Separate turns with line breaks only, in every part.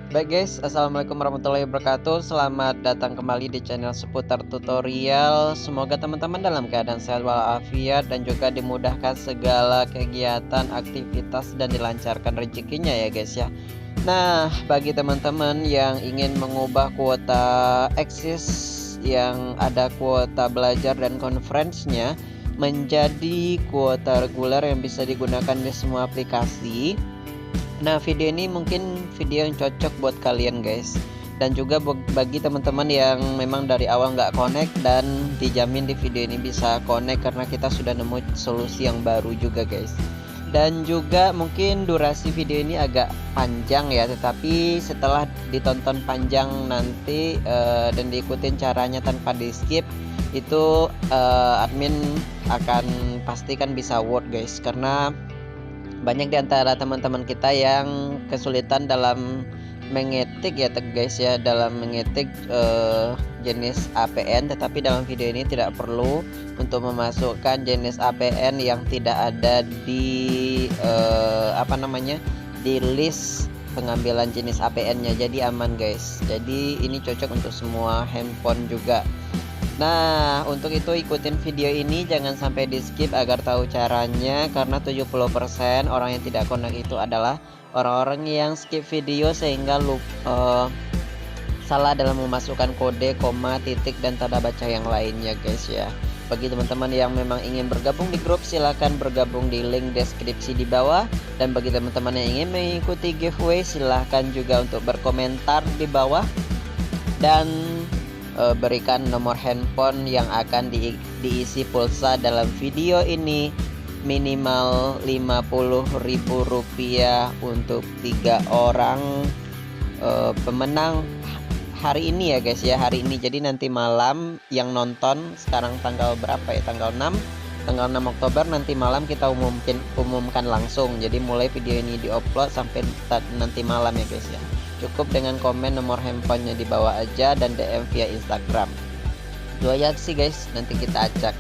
Baik guys, assalamualaikum warahmatullahi wabarakatuh. Selamat datang kembali di channel seputar tutorial. Semoga teman-teman dalam keadaan sehat walafiat dan juga dimudahkan segala kegiatan, aktivitas dan dilancarkan rezekinya ya guys ya. Nah, bagi teman-teman yang ingin mengubah kuota eksis yang ada kuota belajar dan conference-nya menjadi kuota reguler yang bisa digunakan di semua aplikasi. Nah, video ini mungkin video yang cocok buat kalian guys. Dan juga bagi teman-teman yang memang dari awal nggak connect, dan dijamin di video ini bisa connect karena kita sudah nemu solusi yang baru juga guys. Dan juga mungkin durasi video ini agak panjang ya, tetapi setelah ditonton panjang nanti dan diikutin caranya tanpa di skip, itu admin akan pastikan bisa work guys, karena banyak di antara teman-teman kita yang kesulitan dalam mengetik ya guys ya, dalam mengetik jenis APN, tetapi dalam video ini tidak perlu untuk memasukkan jenis APN yang tidak ada di di list pengambilan jenis APN-nya, jadi aman guys. Jadi ini cocok untuk semua handphone juga. Nah, untuk itu ikutin video ini, jangan sampai di skip agar tahu caranya, karena 70% orang yang tidak connect itu adalah orang-orang yang skip video sehingga salah dalam memasukkan kode, koma, titik dan tanda baca yang lainnya guys ya. Bagi teman-teman yang memang ingin bergabung di grup, silahkan bergabung di link deskripsi di bawah. Dan bagi teman-teman yang ingin mengikuti giveaway, silahkan juga untuk berkomentar di bawah dan berikan nomor handphone yang akan diisi pulsa dalam video ini, minimal Rp50.000 untuk 3 orang pemenang hari ini ya guys ya, hari ini. Jadi nanti malam yang nonton, sekarang tanggal berapa ya, tanggal 6 Oktober, nanti malam kita umumkan langsung. Jadi mulai video ini diupload sampai nanti malam ya guys ya. Cukup dengan komen nomor handphonenya di bawah aja dan DM via Instagram. Dua ya sih guys, nanti kita acak.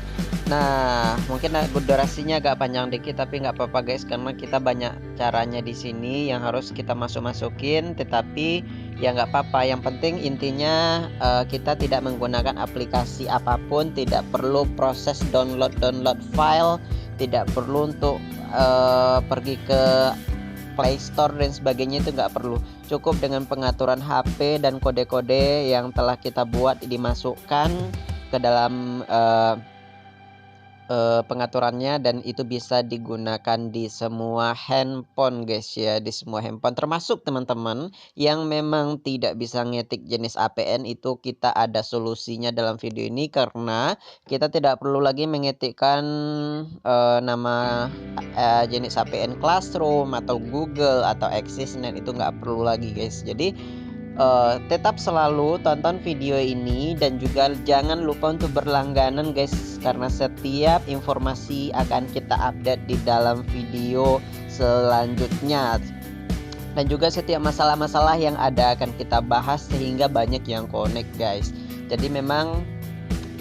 Nah, mungkin durasinya agak panjang dikit, tapi nggak apa-apa guys, karena kita banyak caranya di sini yang harus kita masukin. Tetapi ya nggak apa-apa. Yang penting intinya kita tidak menggunakan aplikasi apapun, tidak perlu proses download file, tidak perlu untuk pergi ke Play Store dan sebagainya, itu nggak perlu. Cukup dengan pengaturan HP dan kode-kode yang telah kita buat dimasukkan ke dalam pengaturannya, dan itu bisa digunakan di semua handphone guys ya, di semua handphone, termasuk teman-teman yang memang tidak bisa ngetik jenis APN. Itu kita ada solusinya dalam video ini, karena kita tidak perlu lagi mengetikkan nama jenis APN Classroom atau Google atau AxisNet, itu nggak perlu lagi guys. Jadi tetap selalu tonton video ini dan juga jangan lupa untuk berlangganan guys, karena setiap informasi akan kita update di dalam video selanjutnya. Dan juga setiap masalah-masalah yang ada akan kita bahas sehingga banyak yang connect guys. Jadi memang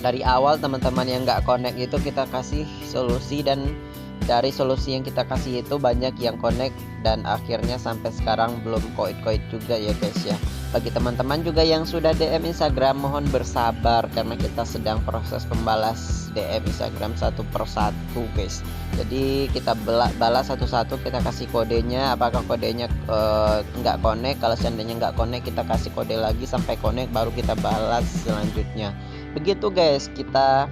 dari awal teman-teman yang nggak connect itu kita kasih solusi, dan dari solusi yang kita kasih itu banyak yang connect, dan akhirnya sampai sekarang belum koit-koit juga ya guys ya. Bagi teman-teman juga yang sudah DM Instagram, mohon bersabar karena kita sedang proses pembalas DM Instagram satu persatu guys. Jadi kita balas satu-satu, kita kasih kodenya. Apakah kodenya nggak connect, kalau seandainya nggak connect kita kasih kode lagi sampai connect, baru kita balas selanjutnya. Begitu guys, kita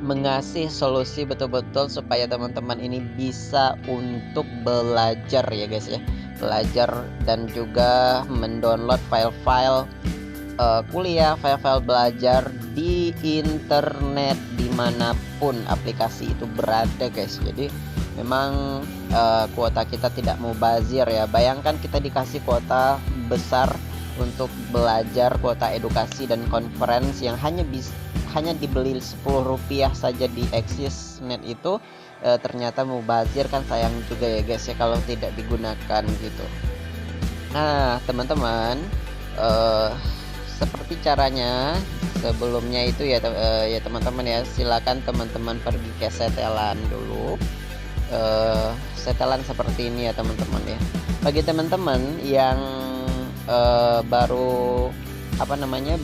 mengasih solusi betul-betul supaya teman-teman ini bisa untuk belajar ya guys ya, belajar dan juga mendownload file-file kuliah, file-file belajar di internet dimanapun aplikasi itu berada guys. Jadi memang kuota kita tidak mubazir ya. Bayangkan kita dikasih kuota besar untuk belajar, kuota edukasi dan conference yang hanya dibeli Rp10 saja di AxisNet itu, ternyata mubazir kan, sayang juga ya guys ya kalau tidak digunakan gitu. Nah teman-teman, seperti caranya sebelumnya itu ya teman-teman ya, silakan teman-teman pergi ke setelan dulu. Setelan seperti ini ya teman-teman ya. Bagi teman-teman yang baru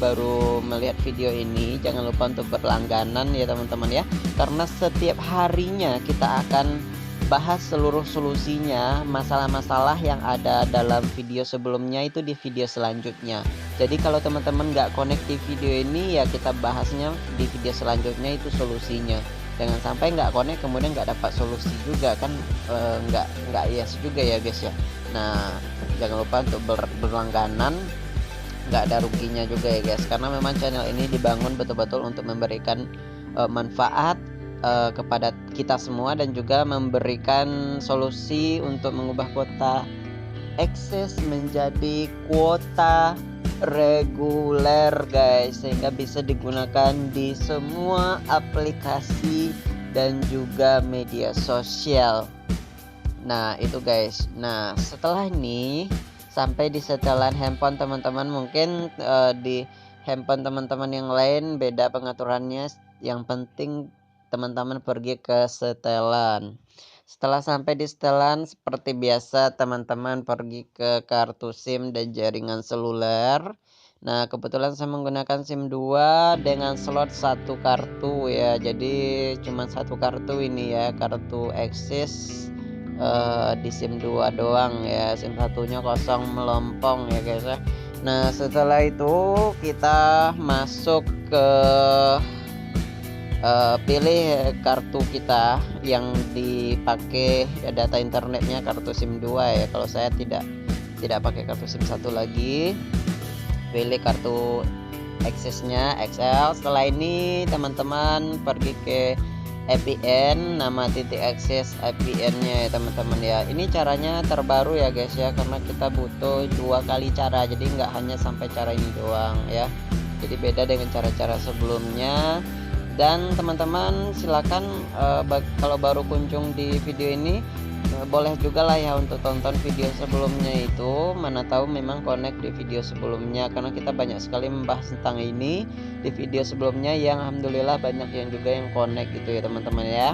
baru melihat video ini, jangan lupa untuk berlangganan ya teman-teman ya, karena setiap harinya kita akan bahas seluruh solusinya masalah-masalah yang ada dalam video sebelumnya itu di video selanjutnya. Jadi kalau teman-teman nggak connect di video ini ya, kita bahasnya di video selanjutnya itu solusinya. Jangan sampai nggak connect kemudian nggak dapat solusi juga kan, nggak yes juga ya guys ya. Nah jangan lupa untuk berlangganan, nggak ada ruginya juga ya guys, karena memang channel ini dibangun betul-betul untuk memberikan manfaat kepada kita semua, dan juga memberikan solusi untuk mengubah kuota eksis menjadi kuota reguler guys, sehingga bisa digunakan di semua aplikasi dan juga media sosial. Nah itu guys. Nah setelah ini sampai di setelan handphone teman-teman, mungkin di handphone teman-teman yang lain beda pengaturannya. Yang penting teman-teman pergi ke setelan. Setelah sampai di setelan, seperti biasa teman-teman pergi ke kartu SIM dan jaringan seluler. Nah kebetulan saya menggunakan SIM 2 dengan slot satu kartu ya, jadi cuma satu kartu ini ya, kartu eksis di SIM 2 doang ya, SIM satunya kosong melompong ya guys ya. Nah setelah itu kita masuk ke pilih kartu kita yang dipakai data internetnya kartu SIM 2 ya. Kalau saya tidak pakai kartu SIM 1 lagi, pilih kartu aksesnya XL. Setelah ini teman-teman pergi ke APN, nama titik akses APN-nya ya teman-teman ya. Ini caranya terbaru ya guys ya, karena kita butuh 2 kali cara, jadi nggak hanya sampai cara ini doang ya. Jadi beda dengan cara-cara sebelumnya. Dan teman-teman silakan kalau baru kunjung di video ini, boleh juga lah ya untuk tonton video sebelumnya itu, mana tahu memang connect di video sebelumnya, karena kita banyak sekali membahas tentang ini di video sebelumnya yang alhamdulillah banyak yang juga yang connect gitu ya teman-teman ya.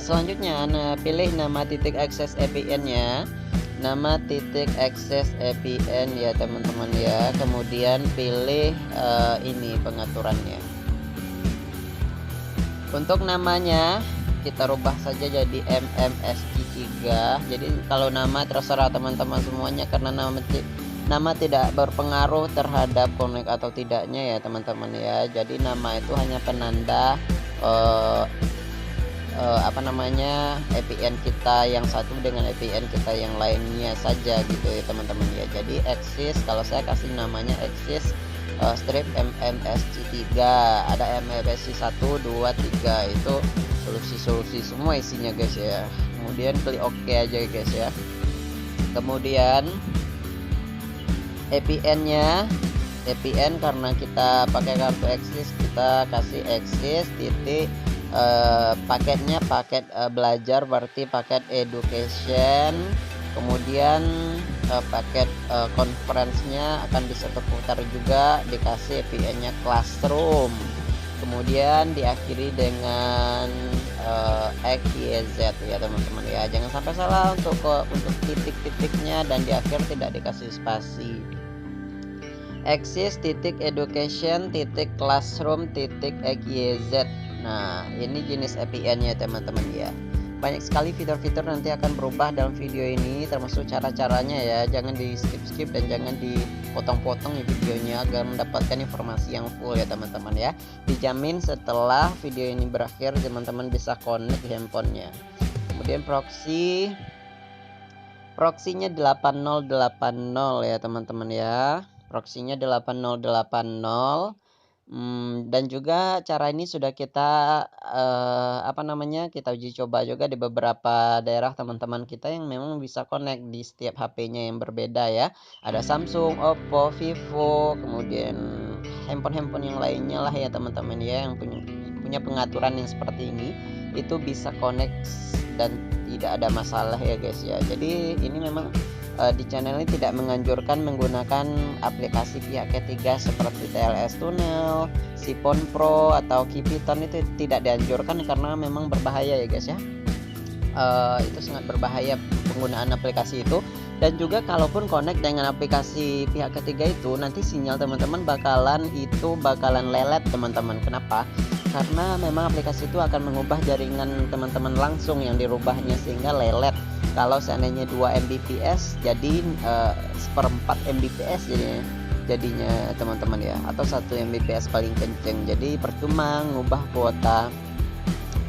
Selanjutnya pilih nama titik akses APN-nya, nama titik akses APN ya teman-teman ya. Kemudian pilih ini pengaturannya. Untuk namanya kita rubah saja jadi MMSG3. Jadi kalau nama terserah teman-teman semuanya, karena nama tidak berpengaruh terhadap connect atau tidaknya ya teman-teman ya. Jadi nama itu hanya penanda APN kita yang satu dengan APN kita yang lainnya saja gitu ya teman-teman ya. Jadi eksis, kalau saya kasih namanya eksis strip MMSG3, ada MMSG 1, 2, 3, itu solusi semua isinya guys ya. Kemudian klik OK aja guys ya. Kemudian APN karena kita pakai kartu eksis, kita kasih eksis titik paketnya paket belajar, berarti paket education. Kemudian paket conference-nya akan bisa terputar juga, dikasih APN-nya classroom. Kemudian diakhiri dengan XYZ ya teman-teman ya. Jangan sampai salah untuk titik-titiknya, dan di akhir tidak dikasih spasi. Exist titik education titik classroom titik XYZ. Nah ini jenis APN-nya teman-teman ya. Banyak sekali fitur-fitur nanti akan berubah dalam video ini, termasuk cara-caranya ya. Jangan di skip dan jangan dipotong-potong ya videonya, agar mendapatkan informasi yang full ya teman-teman ya. Dijamin setelah video ini berakhir teman-teman bisa connect handphonenya. Kemudian proxy-nya 8080 ya teman-teman ya. Proxy-nya 8080. Dan juga cara ini sudah kita kita uji coba juga di beberapa daerah teman-teman kita yang memang bisa connect di setiap HP-nya yang berbeda ya. Ada Samsung, Oppo, Vivo, kemudian handphone yang lainnya lah ya teman-teman ya, yang punya pengaturan yang seperti ini, itu bisa connect dan tidak ada masalah ya guys ya. Jadi ini memang di channel ini tidak menganjurkan menggunakan aplikasi pihak ketiga seperti TLS Tunnel, Sipon Pro atau Kipiton, itu tidak dianjurkan karena memang berbahaya ya guys ya. Itu sangat berbahaya penggunaan aplikasi itu. Dan juga kalaupun connect dengan aplikasi pihak ketiga itu, nanti sinyal teman-teman bakalan lelet teman-teman. Kenapa? Karena memang aplikasi itu akan mengubah jaringan teman-teman langsung yang dirubahnya, sehingga lelet. Kalau seandainya 2 Mbps jadi seperempat Mbps jadinya teman-teman ya, atau 1 Mbps paling kenceng. Jadi percuma ngubah kuota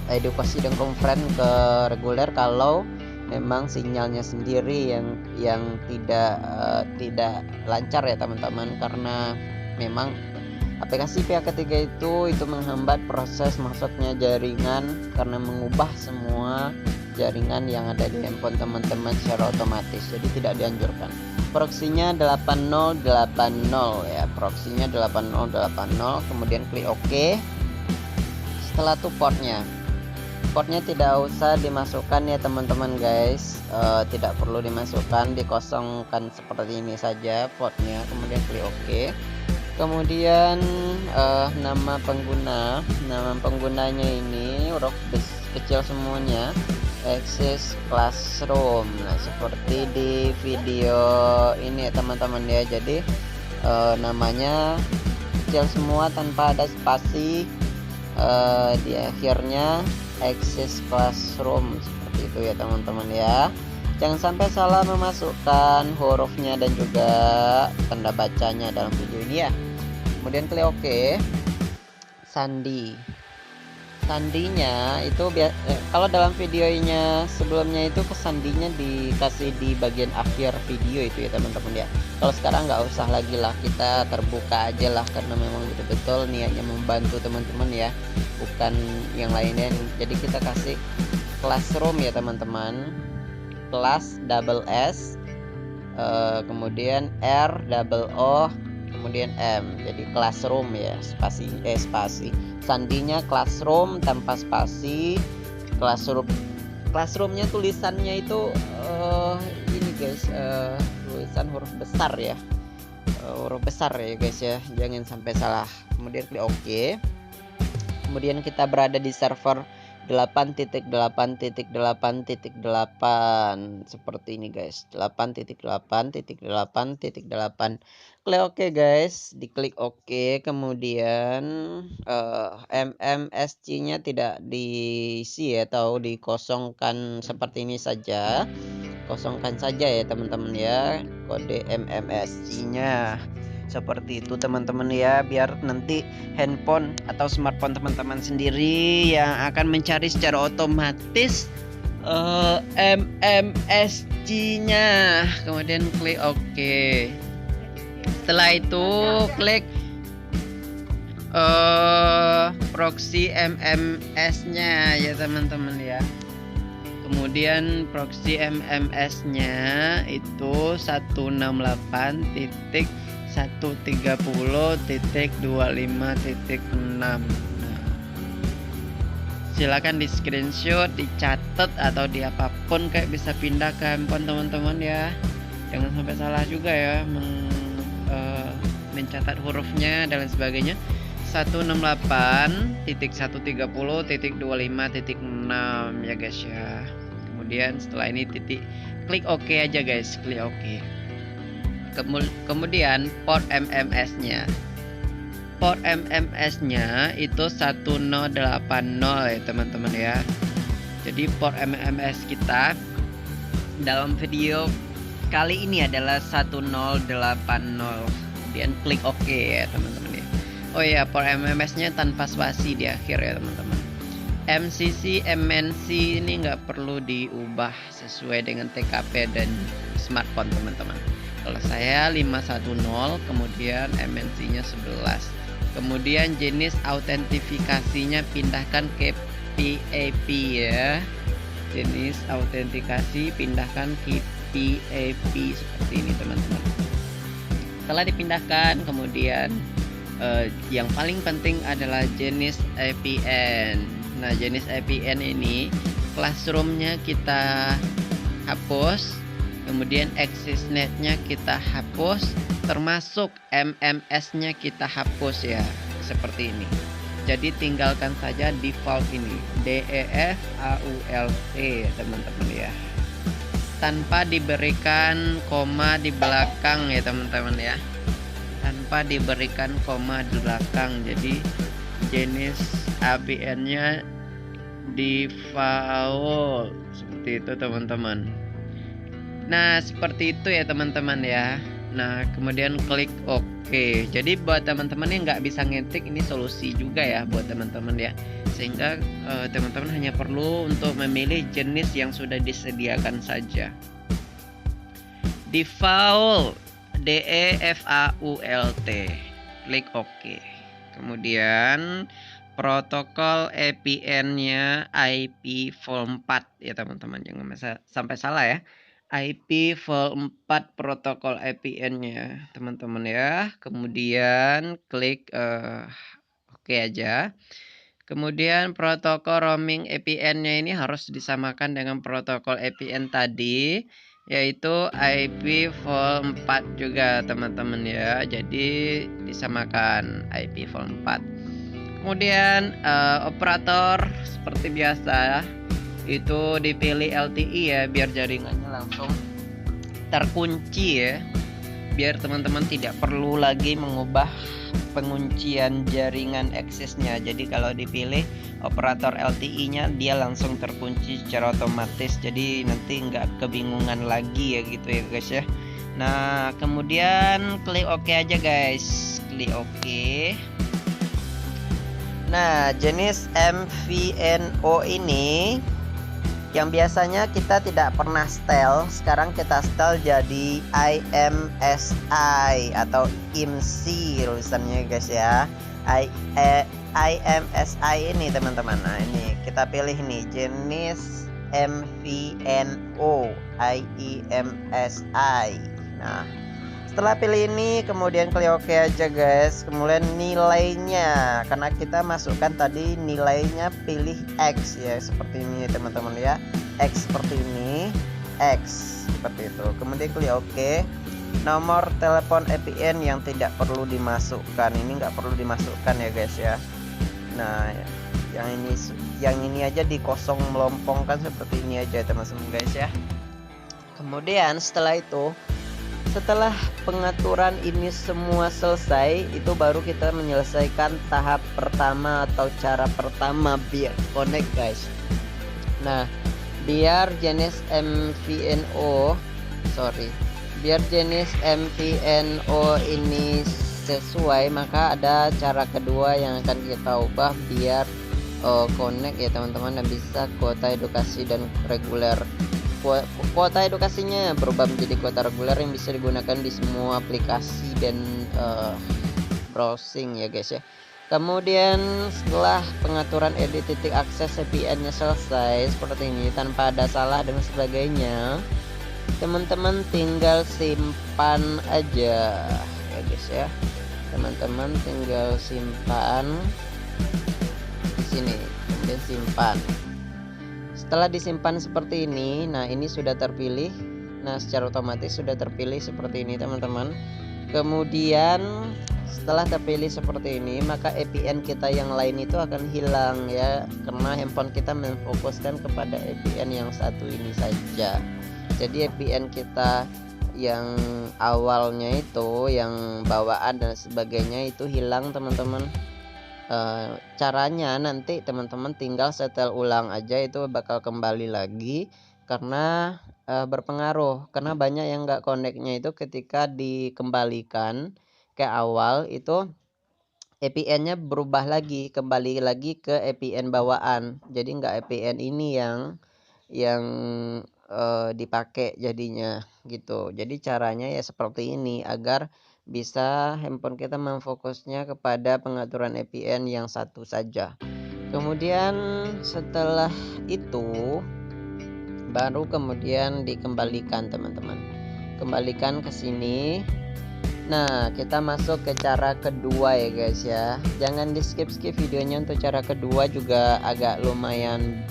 edukasi dan konferen ke reguler kalau memang sinyalnya sendiri yang tidak lancar ya teman-teman, karena memang aplikasi pihak ketiga itu menghambat proses masuknya jaringan karena mengubah semua jaringan yang ada di handphone teman-teman secara otomatis. Jadi tidak dianjurkan. Proksinya 8080 ya, proksinya 8080, kemudian klik OK. Setelah itu portnya tidak usah dimasukkan ya teman-teman guys, tidak perlu dimasukkan, dikosongkan seperti ini saja portnya, kemudian klik OK. Kemudian nama penggunanya ini huruf kecil semuanya, Access Classroom. Nah seperti di video ini ya teman-teman ya. Jadi namanya kecil semua tanpa ada spasi di akhirnya, Access Classroom, seperti itu ya teman-teman ya. Jangan sampai salah memasukkan hurufnya dan juga tanda bacanya dalam video ini ya. Kemudian klik OK. Sandinya itu kalau dalam videonya sebelumnya itu sandinya dikasih di bagian akhir video itu ya teman-teman ya. Kalau sekarang nggak usah lagi lah, kita terbuka aja lah, karena memang betul-betul niatnya membantu teman-teman ya, bukan yang lainnya. Jadi kita kasih Classroom ya teman-teman, kelas double S, kemudian R double O, kemudian M, jadi Classroom ya, spasi. Sandinya Classroom tanpa spasi. Classroomnya tulisannya itu ini guys, tulisan huruf besar ya, guys ya, jangan sampai salah. Kemudian klik OK. Kemudian kita berada di server 8.8.8 seperti ini guys, 8.8.8.8. Klik OK guys, diklik OK. Kemudian MMSC-nya tidak diisi ya, atau dikosongkan seperti ini saja, kosongkan saja ya teman-teman ya, kode MMSC-nya seperti itu teman-teman ya, biar nanti handphone atau smartphone teman-teman sendiri yang akan mencari secara otomatis MMSC-nya. Kemudian klik OK. Setelah itu klik proxy MMS-nya ya teman-teman ya. Kemudian proxy MMS-nya itu 168.130.25.6. Silakan di screenshot, dicatat, atau di apapun kayak bisa pindah ke handphone teman-teman ya. Jangan sampai salah juga ya mencatat hurufnya dan lain sebagainya. 168.130.25.6 ya guys ya. Kemudian setelah ini klik OK aja guys, klik OK. Kemudian port MMS-nya. Port MMS-nya itu 1080 ya teman-teman ya. Jadi port MMS kita dalam video kali ini adalah 1080. Kemudian klik OK ya teman-teman ya. Oh ya, port MMS-nya tanpa spasi di akhir ya teman-teman. MCC, MNC ini nggak perlu diubah sesuai dengan TKP dan smartphone teman-teman. Kalau saya 510, kemudian MNC-nya 11. Kemudian jenis autentifikasinya pindahkan ke PAP ya. Jenis autentikasi pindahkan ke PAP seperti ini teman-teman. Setelah dipindahkan, kemudian yang paling penting adalah jenis APN. Nah, jenis APN ini Classroom-nya kita hapus, kemudian access net-nya kita hapus, termasuk MMS-nya kita hapus ya, seperti ini. Jadi tinggalkan saja default ini, DEF AULT teman-teman ya. tanpa diberikan koma di belakang ya teman-teman ya, tanpa diberikan koma di belakang. Jadi jenis APN-nya default seperti itu teman-teman. Nah seperti itu ya teman-teman ya. Nah kemudian klik OK. Jadi buat teman-teman yang nggak bisa ngetik, ini solusi juga ya buat teman-teman ya, sehingga teman-teman hanya perlu untuk memilih jenis yang sudah disediakan saja. Default, DEFAULT, klik OK. Kemudian protokol APN-nya IPv4 ya teman-teman, jangan sampai salah ya. IPv4 protokol APN-nya teman-teman ya. Kemudian klik OK aja. Kemudian protokol roaming APN-nya ini harus disamakan dengan protokol APN tadi, yaitu IPv4 juga teman-teman ya. Jadi disamakan IPv4. Kemudian operator seperti biasa itu dipilih LTE ya, biar jaringannya langsung terkunci ya, biar teman-teman tidak perlu lagi mengubah penguncian jaringan aksesnya. Jadi kalau dipilih operator LTE-nya, dia langsung terkunci secara otomatis, jadi nanti nggak kebingungan lagi ya gitu ya guys ya. Nah kemudian klik OK aja guys, klik OK. Nah jenis MVNO ini yang biasanya kita tidak pernah setel, sekarang kita setel jadi IMSI atau IMSI tulisannya guys ya. IMSI ini teman-teman. Nah ini kita pilih nih jenis MVNO IMSI. Nah setelah pilih ini kemudian klik OK aja guys. Kemudian nilainya, karena kita masukkan tadi nilainya, pilih X ya, seperti ini teman-teman ya. X seperti ini, X seperti itu. Kemudian klik OK. Nomor telepon APN yang tidak perlu dimasukkan, ini nggak perlu dimasukkan ya guys ya. Nah yang ini aja dikosong melompongkan seperti ini aja teman-teman guys ya. Kemudian setelah pengaturan ini semua selesai, itu baru kita menyelesaikan tahap pertama atau cara pertama biar connect guys. Nah biar jenis MVNO ini sesuai, maka ada cara kedua yang akan kita ubah biar connect ya teman-teman, dan bisa kuota edukasi dan reguler. Kuota edukasinya berubah menjadi kuota reguler yang bisa digunakan di semua aplikasi dan browsing ya guys ya. Kemudian setelah pengaturan edit titik akses VPN-nya selesai seperti ini tanpa ada salah dan sebagainya, teman-teman tinggal simpan aja ya guys ya. Teman-teman tinggal simpan di sini, kemudian simpan. Setelah disimpan seperti ini, nah ini sudah terpilih. Nah secara otomatis sudah terpilih seperti ini teman-teman. Kemudian setelah terpilih seperti ini, maka APN kita yang lain itu akan hilang ya, karena handphone kita memfokuskan kepada APN yang satu ini saja. Jadi APN kita yang awalnya itu, yang bawaan dan sebagainya itu hilang teman-teman. Caranya nanti teman-teman tinggal setel ulang aja, itu bakal kembali lagi, karena berpengaruh, karena banyak yang nggak connect-nya itu ketika dikembalikan ke awal itu APN-nya berubah lagi, kembali lagi ke APN bawaan, jadi nggak APN ini yang dipakai jadinya gitu. Jadi caranya ya seperti ini, agar bisa handphone kita memfokusnya kepada pengaturan APN yang satu saja. Kemudian setelah itu baru kemudian dikembalikan teman-teman, kembalikan ke sini. Nah kita masuk ke cara kedua ya guys ya, jangan di skip videonya. Untuk cara kedua juga agak lumayan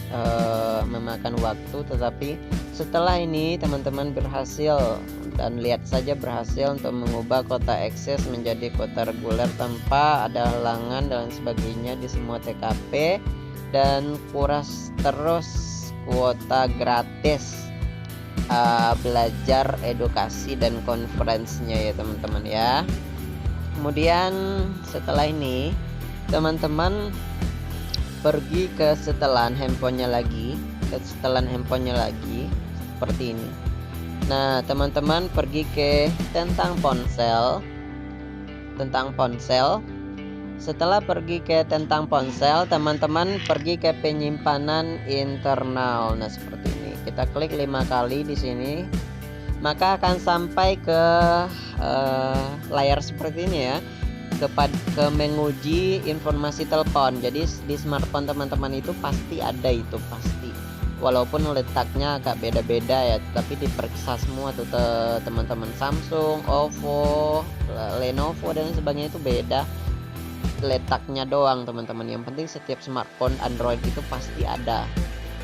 memakan waktu, tetapi setelah ini teman-teman berhasil, dan lihat saja berhasil untuk mengubah kuota akses menjadi kuota reguler tanpa ada halangan dan sebagainya di semua TKP, dan kuras terus kuota gratis belajar edukasi dan conference-nya ya teman-teman ya. Kemudian setelah ini teman-teman pergi ke setelan handphonenya lagi, seperti ini. Nah, teman-teman pergi ke tentang ponsel. Setelah pergi ke tentang ponsel, teman-teman pergi ke penyimpanan internal. Nah, seperti ini. Kita klik 5 kali di sini, maka akan sampai ke layar seperti ini ya. Ke menguji informasi telepon. Jadi di smartphone teman-teman itu pasti ada, itu pasti. Walaupun letaknya agak beda-beda ya, tapi diperiksa semua tuh teman-teman. Samsung, Oppo, Lenovo dan sebagainya itu beda letaknya doang teman-teman. Yang penting setiap smartphone Android itu pasti ada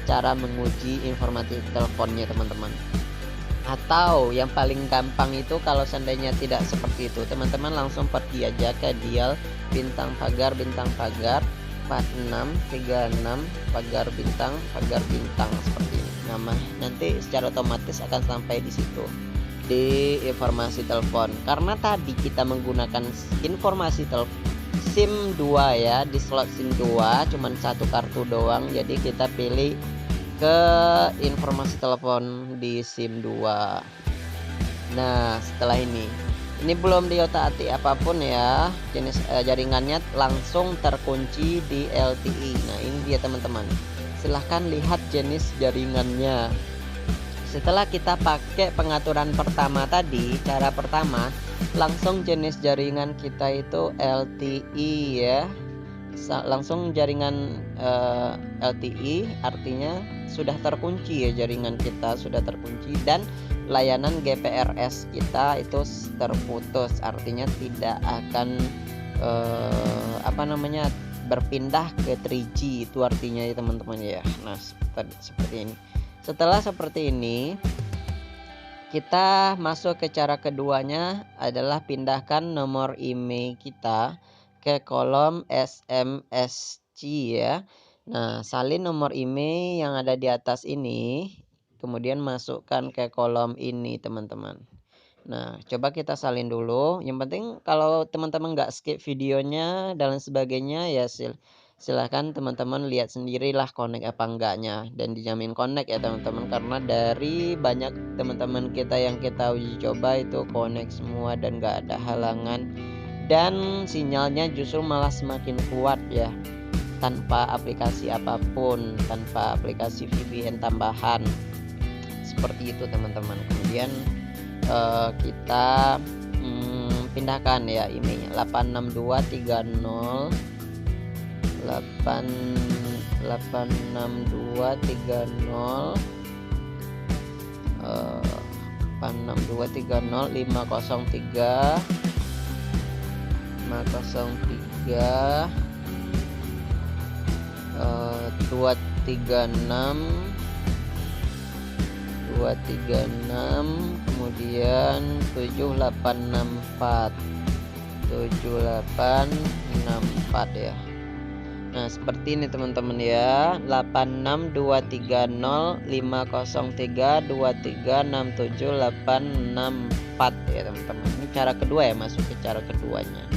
cara menguji informasi teleponnya teman-teman. Atau yang paling gampang itu kalau seandainya tidak seperti itu, teman-teman langsung pergi aja ke dial bintang pagar 4636 pagar bintang seperti ini. Nanti secara otomatis akan sampai di situ di informasi telepon. Karena tadi kita menggunakan informasi SIM 2 ya, di slot SIM 2 cuman satu kartu doang. Jadi kita pilih ke informasi telepon di SIM 2. Nah, setelah ini belum diotak-atik apapun ya, jenis jaringannya langsung terkunci di LTE. Nah, ini dia teman-teman. Silahkan lihat jenis jaringannya. Setelah kita pakai pengaturan pertama tadi, cara pertama, langsung jenis jaringan kita itu LTE ya. Langsung jaringan LTE artinya sudah terkunci ya, jaringan kita sudah terkunci, dan layanan GPRS kita itu terputus, artinya tidak akan berpindah ke 3G, itu artinya ya teman-teman ya. Nah, seperti ini. Setelah seperti ini, kita masuk ke cara keduanya, adalah pindahkan nomor email kita ke kolom SMSC ya. Nah, salin nomor email yang ada di atas ini, kemudian masukkan ke kolom ini teman-teman. Nah, coba kita salin dulu. Yang penting kalau teman-teman nggak skip videonya dan sebagainya ya, silahkan teman-teman lihat sendirilah connect apa enggaknya, dan dijamin connect ya teman-teman, karena dari banyak teman-teman kita yang kita uji coba itu connect semua dan nggak ada halangan, dan sinyalnya justru malah semakin kuat ya, tanpa aplikasi apapun, tanpa aplikasi VPN tambahan. Seperti itu teman-teman. Kemudian kita pindahkan ya emailnya 86230 236, kemudian 7864 ya. Nah, seperti ini teman-teman ya, 8623053236786 ya teman-teman. Ini cara kedua ya, masuk ke cara keduanya.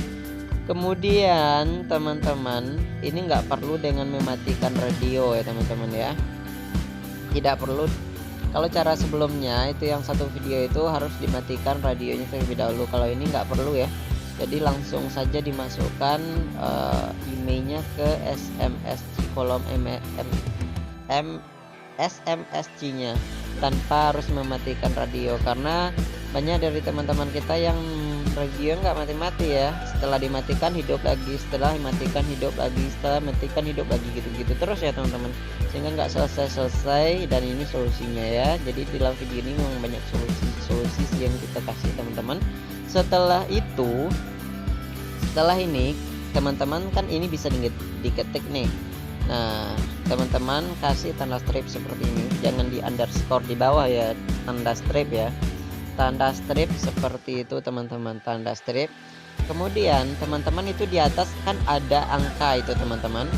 Kemudian teman-teman, ini nggak perlu dengan mematikan radio ya teman-teman ya, tidak perlu. Kalau cara sebelumnya itu yang satu video itu harus dimatikan radionya terlebih dahulu. Kalau ini nggak perlu ya, jadi langsung saja dimasukkan emailnya ke SMSC, kolom SMSC-nya, tanpa harus mematikan radio. Karena banyak dari teman-teman kita yang radio nggak mati-mati ya, setelah dimatikan hidup lagi, setelah dimatikan hidup lagi, setelah matikan hidup lagi, gitu-gitu terus ya teman-teman, sehingga nggak selesai. Dan ini solusinya ya. Jadi di dalam video ini memang banyak solusi yang kita kasih teman-teman. Setelah ini teman-teman kan ini bisa diketik nih. Nah, teman-teman kasih tanda strip seperti ini, jangan di underscore di bawah ya, tanda strip ya, tanda strip seperti itu teman-teman, tanda strip. Kemudian teman-teman itu di atas kan ada angka itu teman-teman,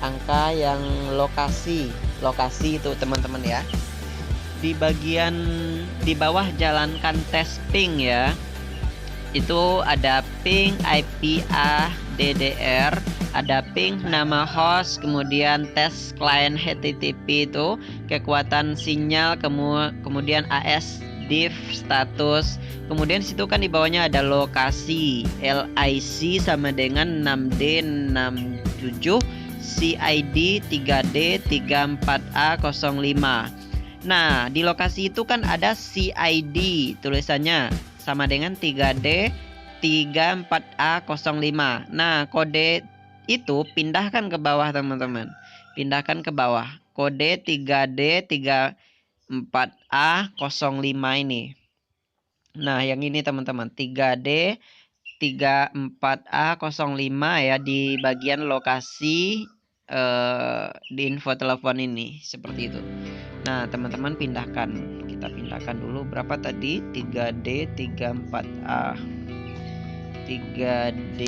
angka yang lokasi itu teman-teman ya. di bagian di bawah jalankan tes ping ya. Itu ada ping IP ADDR, ada ping nama host, kemudian tes client HTTP itu kekuatan sinyal, kemudian AS div status, kemudian situ kan di bawahnya ada lokasi LIC sama dengan 6D67, CID 3D 34A05. Nah, di lokasi itu kan ada CID tulisannya sama dengan 3D 34A05. Nah, kode itu pindahkan ke bawah teman-teman. Pindahkan ke bawah. Kode 3D 34A05 ini. Nah, yang ini teman-teman, 3D 34A05 ya, di bagian lokasi di info telepon ini seperti itu. Nah, teman-teman pindahkan. Kita pindahkan dulu berapa tadi? 3D 34A. 3D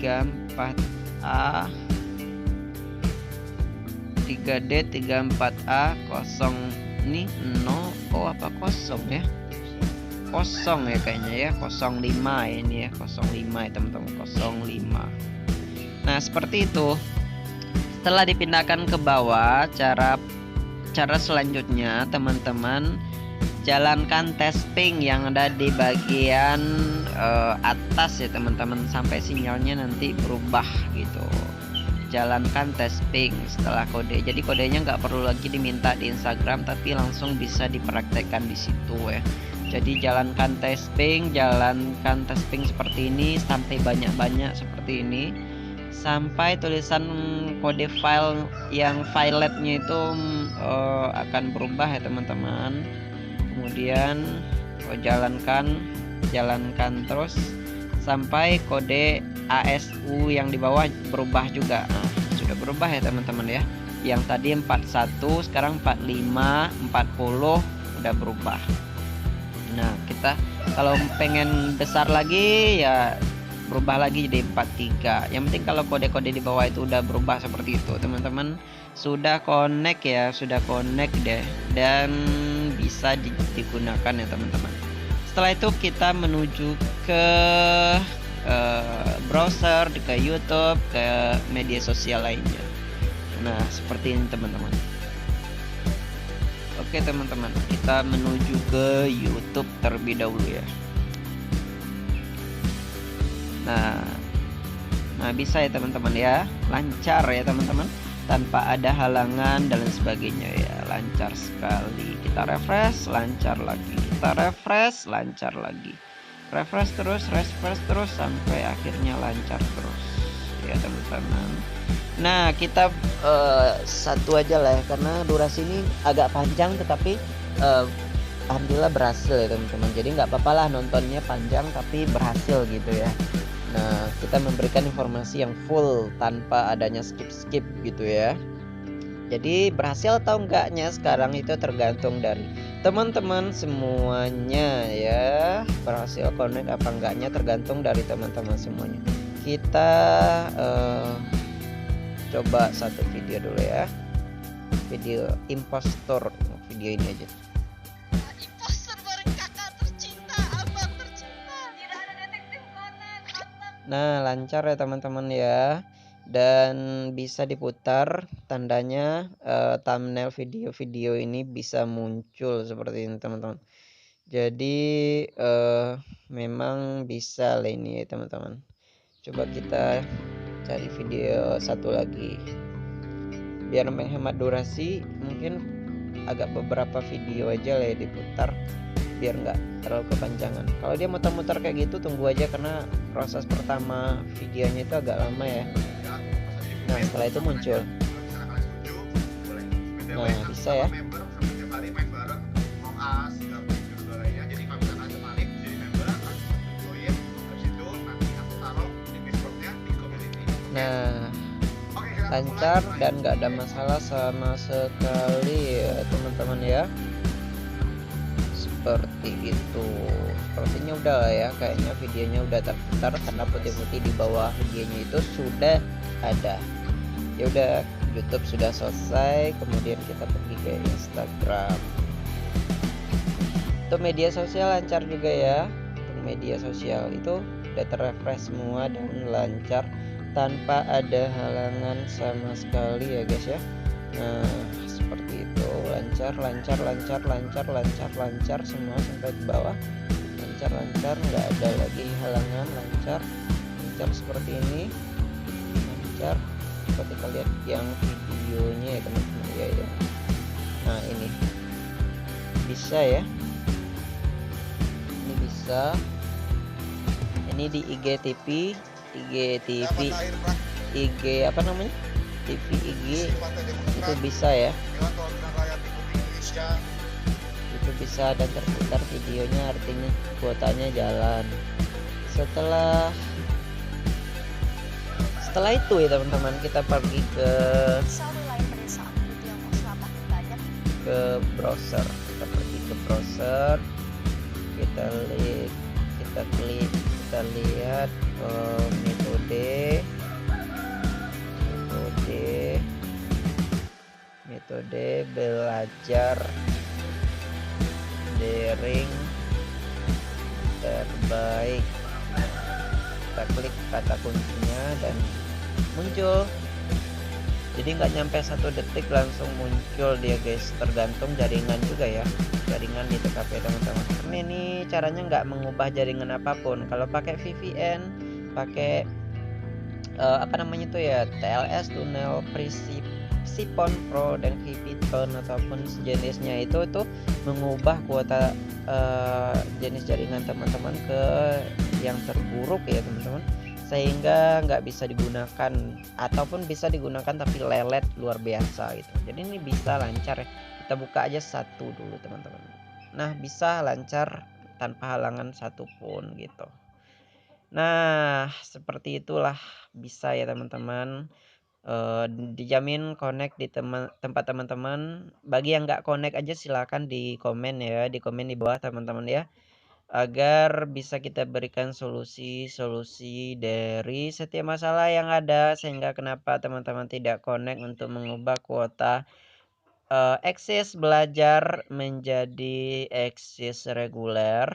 34A. 3D 34A 0 ini 0. Oh, apa kosong ya? Kosong ya kayaknya ya. 05 ini ya. 05 ya teman-teman. 05. Nah, seperti itu. Setelah dipindahkan ke bawah, cara selanjutnya teman-teman jalankan tes ping yang ada di bagian atas ya teman-teman, sampai sinyalnya nanti berubah gitu. Jalankan tes ping setelah kode. Jadi kodenya nggak perlu lagi diminta di Instagram, tapi langsung bisa dipraktekkan di situ ya. Jadi jalankan tes ping seperti ini sampai banyak-banyak seperti ini, sampai tulisan kode file yang filetnya itu akan berubah ya teman-teman. Kemudian jalankan terus sampai kode ASU yang di bawah berubah juga. Nah, sudah berubah ya teman-teman ya. Yang tadi 41 sekarang 45, 40 udah berubah. Nah, kita kalau pengen besar lagi ya berubah lagi jadi 43. Yang penting kalau kode-kode di bawah itu udah berubah seperti itu teman-teman, sudah connect ya, sudah connect deh, dan bisa digunakan ya teman-teman. Setelah itu kita menuju ke browser, ke YouTube, ke media sosial lainnya. Nah, seperti ini teman-teman. Oke teman-teman, kita menuju ke YouTube terlebih dahulu ya. Nah, bisa ya teman-teman ya, lancar ya teman-teman, tanpa ada halangan dan lain sebagainya ya, lancar sekali. Kita refresh, lancar lagi. Kita refresh, lancar lagi. Refresh terus sampai akhirnya lancar terus ya teman-teman. Nah, kita satu aja lah ya, karena durasi ini agak panjang, tetapi alhamdulillah berhasil ya teman-teman. Jadi nggak apa-apa lah nontonnya panjang tapi berhasil gitu ya. Nah, kita memberikan informasi yang full tanpa adanya skip gitu ya. Jadi berhasil atau enggaknya sekarang itu tergantung dari teman-teman semuanya ya. Berhasil connect apa enggaknya tergantung dari teman-teman semuanya. Kita coba satu video dulu ya. Video impostor, video ini aja. Nah, lancar ya teman-teman ya, dan bisa diputar tandanya thumbnail video ini bisa muncul seperti ini teman-teman. Jadi memang bisa lah ini ya teman-teman. Coba kita cari video satu lagi biar menghemat durasi, mungkin agak beberapa video aja lah ya diputar biar nggak terlalu kepanjangan. Kalau dia muter-muter kayak gitu tunggu aja, karena proses pertama videonya itu agak lama ya. Nah, setelah itu muncul. Nah, bisa ya. Nah, lancar dan nggak ada masalah sama sekali ya teman-teman ya. Seperti itu. Sepertinya udah lah ya, kayaknya videonya udah terputar karena putih-putih di bawah videonya itu sudah ada. Ya udah, YouTube sudah selesai, kemudian kita pergi ke Instagram. Untuk media sosial lancar juga ya. Untuk media sosial itu udah terrefresh semua dan lancar tanpa ada halangan sama sekali ya guys ya. Nah, seperti itu, lancar lancar lancar lancar lancar lancar semua sampai ke bawah. Lancar lancar, nggak ada lagi halangan, lancar lancar seperti ini. Lancar. Coba kita lihat yang videonya ya teman-teman ya. Nah, ini bisa ya. Ini bisa. Ini di IGTV, IG apa namanya? TV IG itu bisa ya. Itu bisa dan terputar videonya, artinya kuotanya jalan. Setelah itu ya teman-teman, kita pergi ke browser. Kita pergi ke browser, kita lihat metode belajar daring terbaik. Kita klik kata kuncinya dan muncul. Jadi nggak nyampe 1 detik langsung muncul dia guys, tergantung jaringan juga ya, jaringan di TKP teman-teman. Ini caranya nggak mengubah jaringan apapun. Kalau pakai VPN, pakai apa namanya itu ya, TLS, tunnel Sipon Pro dan VPTone ataupun sejenisnya, itu mengubah kuota jenis jaringan teman-teman ke yang terburuk ya teman-teman, sehingga nggak bisa digunakan ataupun bisa digunakan tapi lelet luar biasa gitu. Jadi ini bisa lancar ya. Kita buka aja satu dulu teman-teman. Nah, bisa lancar tanpa halangan satupun gitu. Nah, seperti itulah bisa ya teman-teman. Dijamin connect di tempat teman-teman. Bagi yang nggak connect aja silakan di komen ya, di komen di bawah teman-teman ya, agar bisa kita berikan solusi-solusi dari setiap masalah yang ada, sehingga kenapa teman-teman tidak connect untuk mengubah kuota eksis belajar menjadi eksis reguler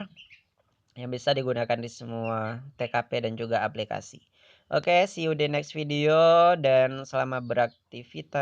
yang bisa digunakan di semua TKP dan juga aplikasi. Oke, see you di next video dan selamat beraktivitas.